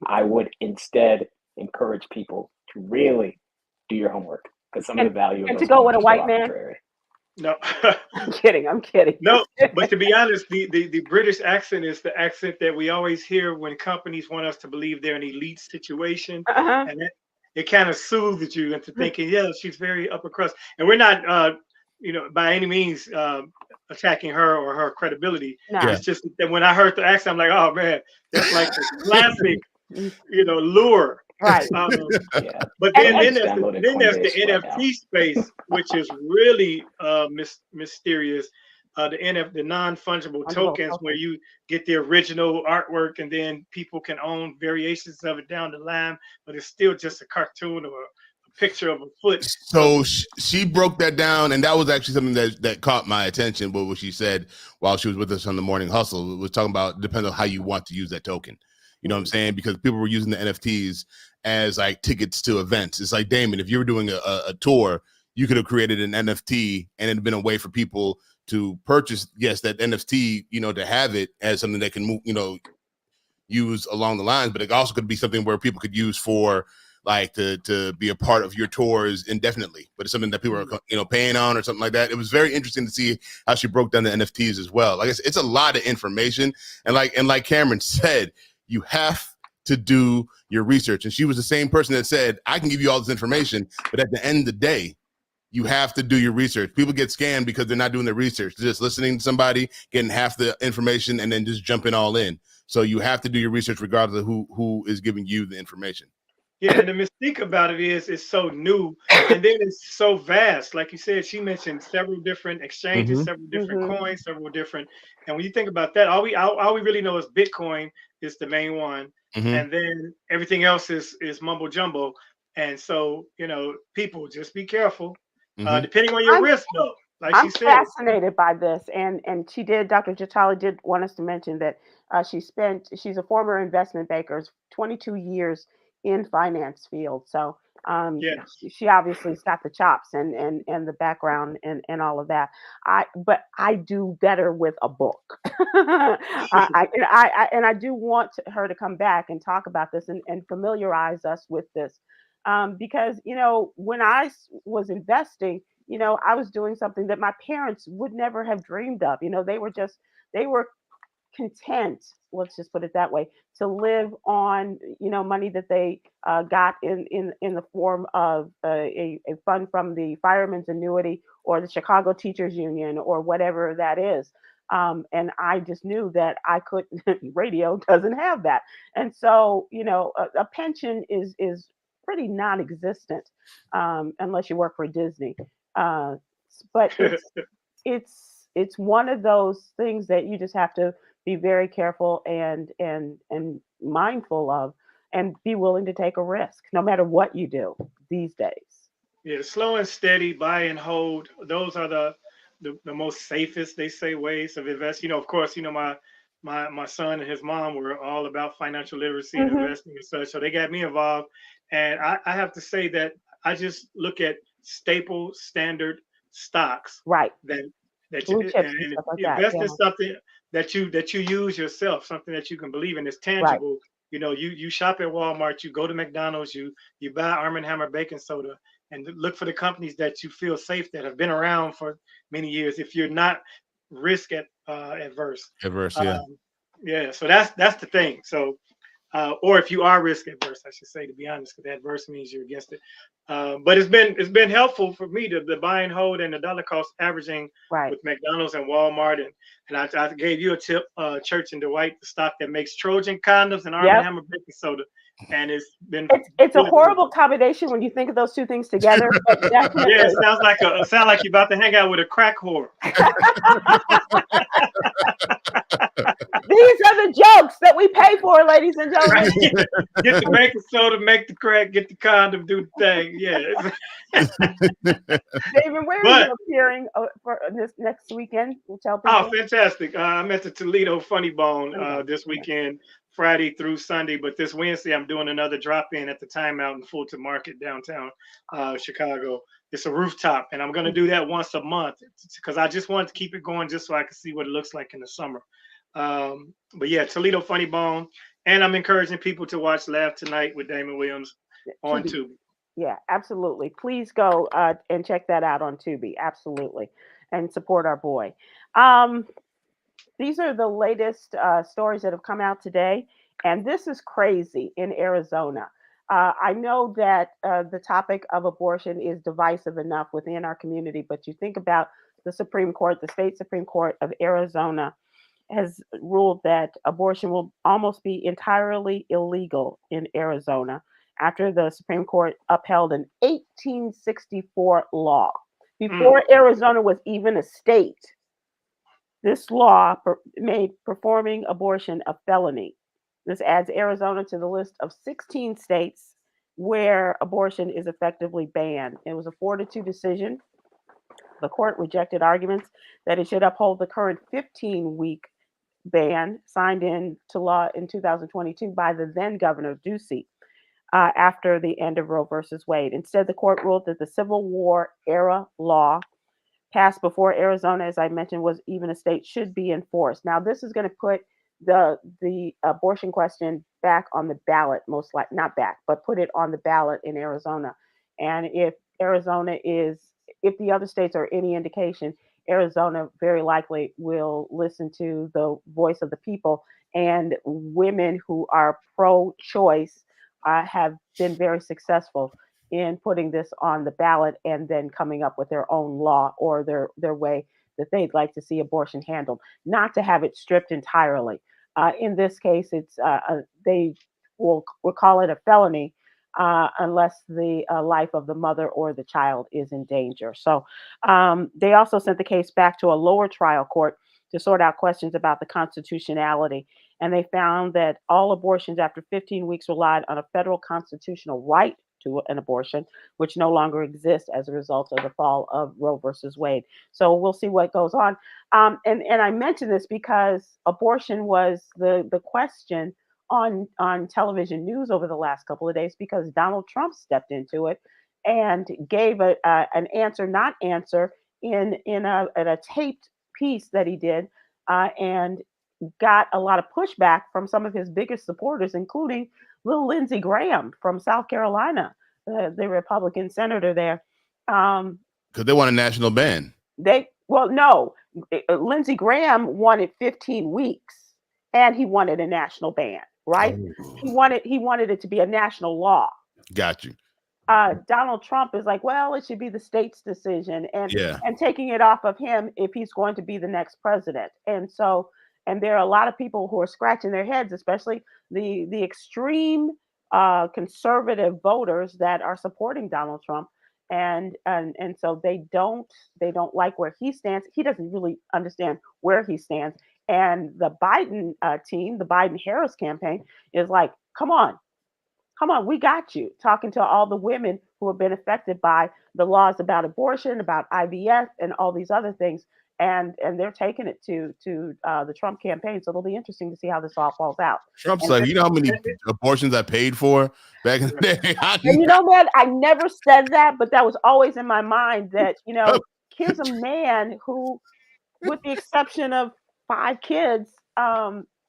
I would instead encourage people to really do your homework, because some of the value and to go with a white man. No, I'm kidding. No, but to be honest, the British accent is the accent that we always hear when companies want us to believe they're an elite situation, and it kind of soothes you into thinking, yeah, she's very upper crust. And we're not, by any means attacking her or her credibility. No. It's just that when I heard the accent, I'm like, oh man, that's like the classic, lure. Right. But then there's the NFT space, which is really mysterious. The non-fungible tokens, where you get the original artwork and then people can own variations of it down the line, but it's still just a cartoon or a picture of a foot. So she broke that down, and that was actually something that caught my attention. But what she said while she was with us on the Morning Hustle was talking about depends on how you want to use that token. You know what I'm saying? Because people were using the NFTs as like tickets to events. It's like, Damon, if you were doing a tour, you could have created an NFT and it'd been a way for people to purchase, yes, that NFT, you know, to have it as something that can move, you know, use along the lines, but it also could be something where people could use for like to be a part of your tours indefinitely, but it's something that people are, you know, paying on or something like that. It was very interesting to see how she broke down the NFTs as well. Like I said, it's a lot of information. And like Khameron said, you have to do your research. And she was the same person that said, I can give you all this information, but at the end of the day, you have to do your research. People get scammed because they're not doing their research. They're just listening to somebody, getting half the information, and then just jumping all in. So you have to do your research regardless of who is giving you the information. Yeah, and the mystique about it is it's so new, and then it's so vast. Like you said, she mentioned several different exchanges, several different coins, several different. And when you think about that, all we really know is Bitcoin is the main one, and then everything else is mumbo jumbo. And so, you know, people just be careful, depending on your risk, though. Like I'm she said, fascinated by this, and she did. Dr. Jatala did want us to mention that she's a former investment banker, 22 years in finance field. So yes. she obviously got the chops and the background and all of that. But I do better with a book. I do want her to come back and talk about this and familiarize us with this. Because, you know, when I was investing, you know, I was doing something that my parents would never have dreamed of. You know, they were content, let's just put it that way, to live on, you know, money that they got in the form of a fund from the fireman's annuity or the Chicago Teachers Union or whatever that is. And I just knew that I couldn't. Radio doesn't have that, and so, you know, a pension is pretty non-existent unless you work for Disney. Uh, but it's one of those things that you just have to be very careful and mindful of, and be willing to take a risk no matter what you do these days. Yeah, slow and steady, buy and hold. Those are the most safest, they say, ways of investing. You know, of course, you know, my son and his mom were all about financial literacy and investing and such, so they got me involved. And I have to say that I just look at staple standard stocks Right. that Blue you, chips and and stuff like you that. invest Yeah. in something that you use yourself, something that you can believe in, is Right. tangible. You know, you shop at Walmart, you go to McDonald's, you buy Arm and Hammer baking soda, and look for the companies that you feel safe, that have been around for many years. If you're not risk adverse, Yeah. yeah. So that's the thing. So or if you are risk adverse, I should say, to be honest, because adverse means you're against it. But it's been helpful for me to the buy and hold and the dollar cost averaging Right. with McDonald's and Walmart, and I gave you a tip, Church and Dwight, the stock that makes Trojan condoms and Arm and Yep. Hammer baking soda, and it's been It's a really good. horrible combination when you think of those two things together, but definitely. Yeah, it sounds like you're about to hang out with a crack whore. These are the jokes that we pay for, ladies and gentlemen. Right. Get the baking soda, make the crack, get the condom, do the thing. Yeah. David, where are you appearing for this next weekend? We'll tell people. Oh, fantastic. I'm at the Toledo Funny Bone this weekend, Friday through Sunday. But this Wednesday, I'm doing another drop-in at the Timeout in Fulton Market, downtown Chicago. It's a rooftop, and I'm going to do that once a month because I just wanted to keep it going just so I can see what it looks like in the summer. But yeah, Toledo Funny Bone. And I'm encouraging people to watch Laugh Tonight with Damon Williams on Tubi. Yeah, absolutely. Please go and check that out on Tubi. Absolutely. And support our boy. These are the latest stories that have come out today. And this is crazy in Arizona. I know that the topic of abortion is divisive enough within our community, but you think about the Supreme Court, the state Supreme Court of Arizona has ruled that abortion will almost be entirely illegal in Arizona after the Supreme Court upheld an 1864 law. Before Arizona was even a state, this law made performing abortion a felony. This adds Arizona to the list of 16 states where abortion is effectively banned. It was a 4-2 decision. The court rejected arguments that it should uphold the current 15-week ban signed into law in 2022 by the then Governor Ducey after the end of Roe versus Wade. Instead, the court ruled that the Civil War era law passed before Arizona, as I mentioned, was even a state, should be enforced. Now, this is going to put the abortion question back on the ballot, most likely, not back, but put it on the ballot in Arizona. And if the other states are any indication, Arizona very likely will listen to the voice of the people, and women who are pro-choice have been very successful in putting this on the ballot and then coming up with their own law or their way that they'd like to see abortion handled, not to have it stripped entirely. In this case, it's they will call it a felony unless the life of the mother or the child is in danger. So they also sent the case back to a lower trial court to sort out questions about the constitutionality. And they found that all abortions after 15 weeks relied on a federal constitutional right to an abortion, which no longer exists as a result of the fall of Roe versus Wade. So we'll see what goes on. And I mention this because abortion was the question on television news over the last couple of days, because Donald Trump stepped into it and gave an answer, not answer, in a taped piece that he did, and got a lot of pushback from some of his biggest supporters, including little Lindsey Graham from South Carolina, the Republican senator there. Because they want a national ban. No, Lindsey Graham wanted 15 weeks, and he wanted a national ban, right? Oh. He wanted it to be a national law. Got you. Donald Trump is like, well, it should be the state's decision, and taking it off of him if he's going to be the next president. And there are a lot of people who are scratching their heads, especially the extreme conservative voters that are supporting Donald Trump, and so they don't like where he stands. He doesn't really understand where he stands, and the Biden team, the Biden-Harris campaign, is like, come on, we got you. Talking to all the women who have been affected by the laws about abortion, about IVF, and all these other things. And they're taking it to the Trump campaign. So it'll be interesting to see how this all falls out. Trump's like, you know how many abortions I paid for back in the day? And you know, man, I never said that, but that was always in my mind that, here's a man who, with the exception of 5 kids,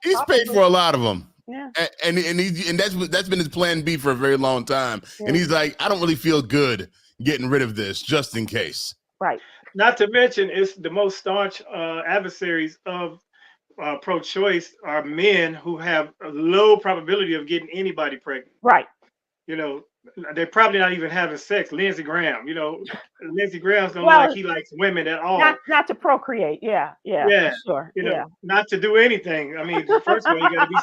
he's paid for a lot of them. Yeah. And that's been his plan B for a very long time. Yeah. And he's like, I don't really feel good getting rid of this just in case. Right. Not to mention, it's the most staunch adversaries of pro-choice are men who have a low probability of getting anybody pregnant. Right. They're probably not even having sex. Lindsey Graham, Lindsey Graham's don't look like he likes women at all. Not to procreate. Yeah. Sure. Not to do anything. I mean, first of all, you got to be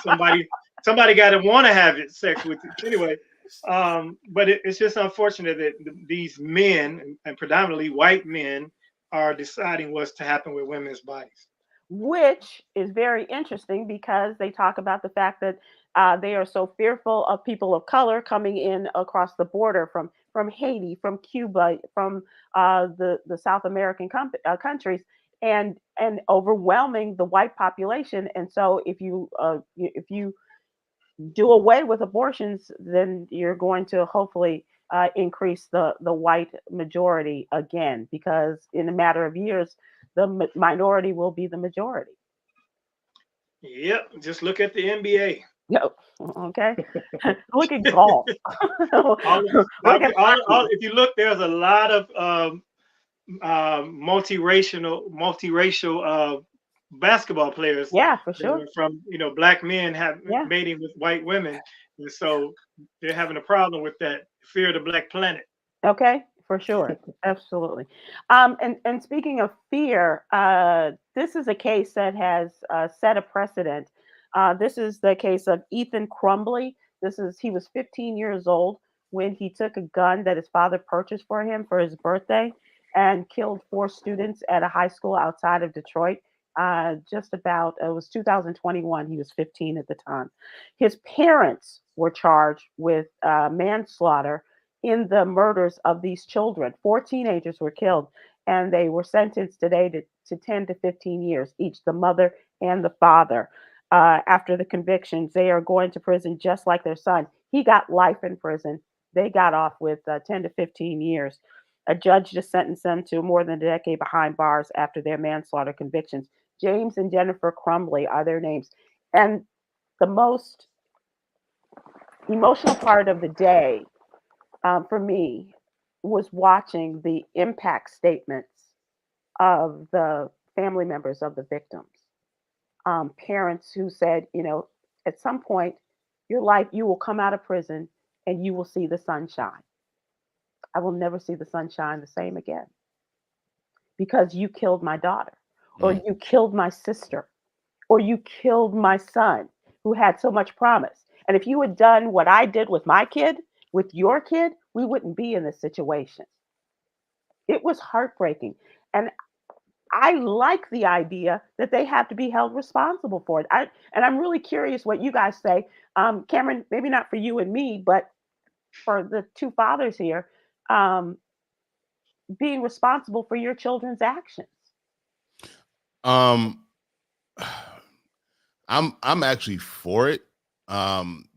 somebody got to want to have sex with you. Anyway. But it's just unfortunate that these men, and predominantly white men, are deciding what's to happen with women's bodies. Which is very interesting because they talk about the fact that they are so fearful of people of color coming in across the border from Haiti, from Cuba, from the South American countries, and overwhelming the white population. And so if you do away with abortions, then you're going to hopefully increase the white majority again, because in a matter of years, the minority will be the majority. Yep, just look at the NBA. Yep. Okay. Look at golf. If you look, there's a lot of multiracial basketball players. Yeah, for sure. From black men mating with white women, and so they're having a problem with that fear of the black planet. Okay, for sure, absolutely. And speaking of fear, this is a case that has set a precedent. This is the case of Ethan Crumbley. He was 15 years old when he took a gun that his father purchased for him for his birthday and killed 4 students at a high school outside of Detroit. just about, it was 2021. He was 15 at the time. His parents were charged with manslaughter in the murders of these children. 4 teenagers were killed, and they were sentenced today to 10 to 15 years each, the mother and the father. After the convictions, they are going to prison just like their son. He got life in prison. They got off with 10 to 15 years. A judge just sentenced them to more than a decade behind bars after their manslaughter convictions. James and Jennifer Crumbley are their names. And the most emotional part of the day for me was watching the impact statements of the family members of the victims. Parents who said, at some point, your life, you will come out of prison and you will see the sunshine. I will never see the sunshine the same again because you killed my daughter, or you killed my sister, or you killed my son who had so much promise. And if you had done what I did with my kid, with your kid, we wouldn't be in this situation. It was heartbreaking. And I like the idea that they have to be held responsible for it. And I'm really curious what you guys say. Khameron, maybe not for you and me, but for the two fathers here, being responsible for your children's actions. I'm actually for it,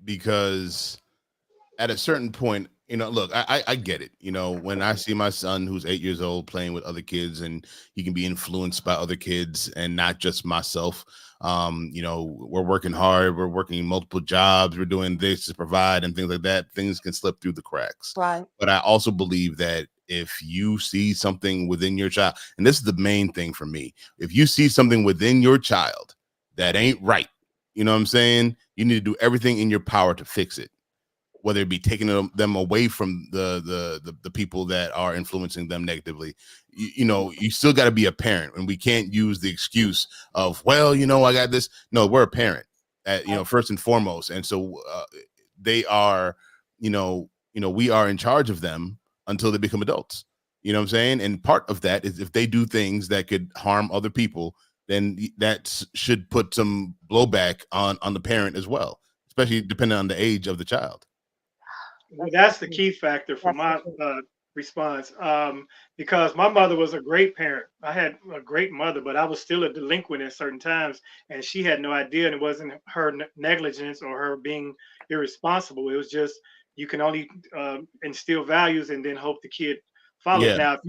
because at a certain point, look, I get it. When I see my son who's 8 years old playing with other kids, and he can be influenced by other kids and not just myself. We're working hard, we're working multiple jobs, we're doing this to provide and things like that. Things can slip through the cracks. Right. But I also believe that if you see something within your child, and this is the main thing for me, if you see something within your child that ain't right, you know what I'm saying? You need to do everything in your power to fix it, whether it be taking them away from the people that are influencing them negatively. You still got to be a parent, and we can't use the excuse of, well, I got this. No, we're a parent, first and foremost. And so they are, we are in charge of them until they become adults. You know what I'm saying? And part of that is if they do things that could harm other people, then that should put some blowback on the parent as well, especially depending on the age of the child. Well, that's the key factor for my response, because my mother was a great parent. I had a great mother, but I was still a delinquent at certain times, and she had no idea, and it wasn't her negligence or her being irresponsible. It was just, you can only instill values and then hope the kid follows. Yeah. Now, if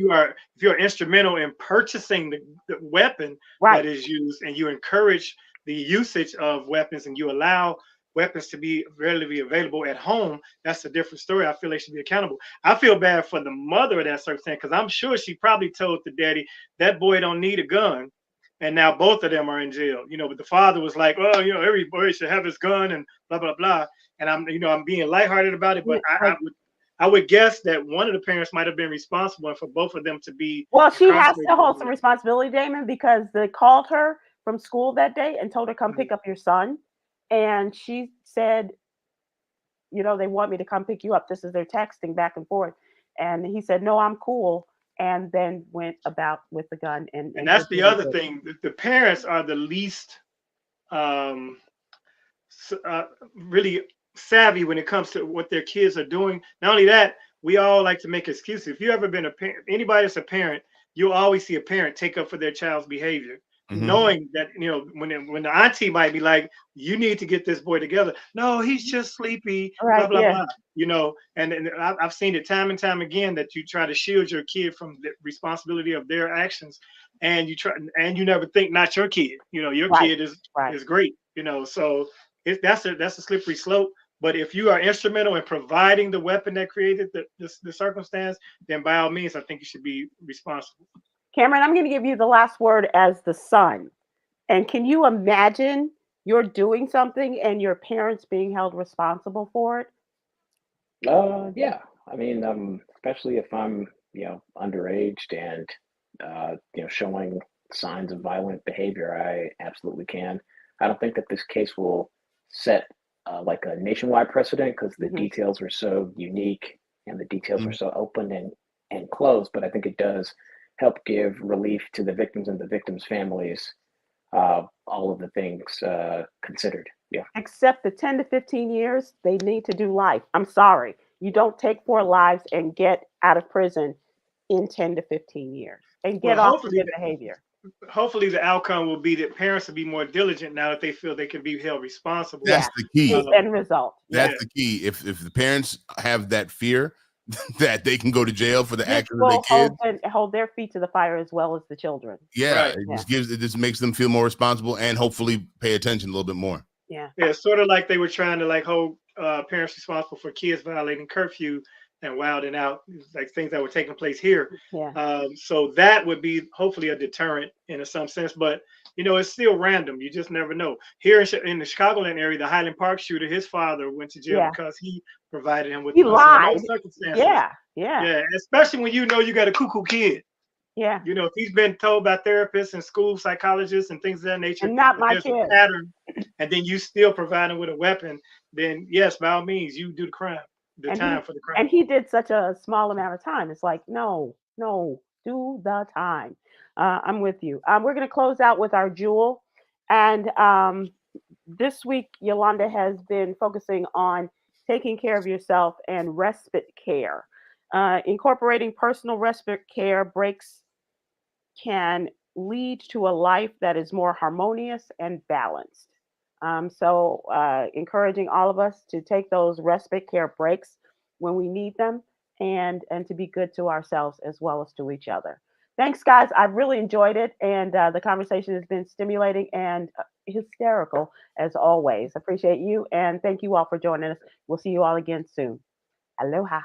you're instrumental in purchasing the weapon that is used, and you encourage the usage of weapons, and you allow weapons to be readily available at home, that's a different story. I feel they should be accountable. I feel bad for the mother of that circumstance, because I'm sure she probably told the daddy, that boy don't need a gun. And now both of them are in jail. But the father was like, well, every boy should have his gun and blah, blah, blah. And I'm being lighthearted about it, but I would guess that one of the parents might have been responsible, and for both of them to be. Well, she has to hold some responsibility, Damon, because they called her from school that day and told her, come pick up your son. And she said, they want me to come pick you up. This is their texting back and forth. And he said, no, I'm cool. And then went about with the gun. And that's the other thing. The parents are the least really savvy when it comes to what their kids are doing. Not only that, we all like to make excuses. If you ever been a parent, anybody that's a parent, you'll always see a parent take up for their child's behavior. Mm-hmm. Knowing that, when the auntie might be like, you need to get this boy together. No, he's just sleepy, blah, blah, blah. And I've seen it time and time again that you try to shield your kid from the responsibility of their actions. And you never think, not your kid, your kid is great, so that's a slippery slope. But if you are instrumental in providing the weapon that created the circumstance, then by all means, I think you should be responsible. Khameron, I'm going to give you the last word as the son. And can you imagine you're doing something and your parents being held responsible for it? Yeah. I mean, especially if I'm, underaged and, showing signs of violent behavior, I absolutely can. I don't think that this case will set like a nationwide precedent, because the details are so unique and the details are so open and closed. But I think it does help give relief to the victims and the victims' families, all of the things considered. Yeah. Except the 10 to 15 years, they need to do life. I'm sorry. You don't take 4 lives and get out of prison in 10 to 15 years and get Well, off the good behavior. hopefully the outcome will be that parents will be more diligent now that they feel they can be held responsible. That's the key. End result. That's the key. If the parents have that fear that they can go to jail for the actions of will their kids, hold their feet to the fire as well as the children. yeah, Right. it just makes them feel more responsible and hopefully pay attention a little bit more. Yeah. Yeah, sort of like they were trying to like hold parents responsible for kids violating curfew and wilding out, like things that were taking place here. Yeah. So that would be hopefully a deterrent in some sense, but you know, it's still random. You just never know. Here in the Chicagoland area, the Highland Park shooter, his father went to jail because he provided him with lied. circumstances. Yeah. Especially when you know you got a cuckoo kid. Yeah. You know, if he's been told by therapists and school psychologists and things of that nature, and not my there's kid. a pattern, and then you still provide him with a weapon, then yes, by all means, you do the crime, time for the crime. And he did such a small amount of time. It's like, no, do the time. I'm with you. We're going to close out with our jewel. And this week, Yolanda has been focusing on taking care of yourself and respite care. Incorporating personal respite care breaks can lead to a life that is more harmonious and balanced. So encouraging all of us to take those respite care breaks when we need them and to be good to ourselves as well as to each other. Thanks, guys. I've really enjoyed it. And the conversation has been stimulating and hysterical as always. Appreciate you. And thank you all for joining us. We'll see you all again soon. Aloha.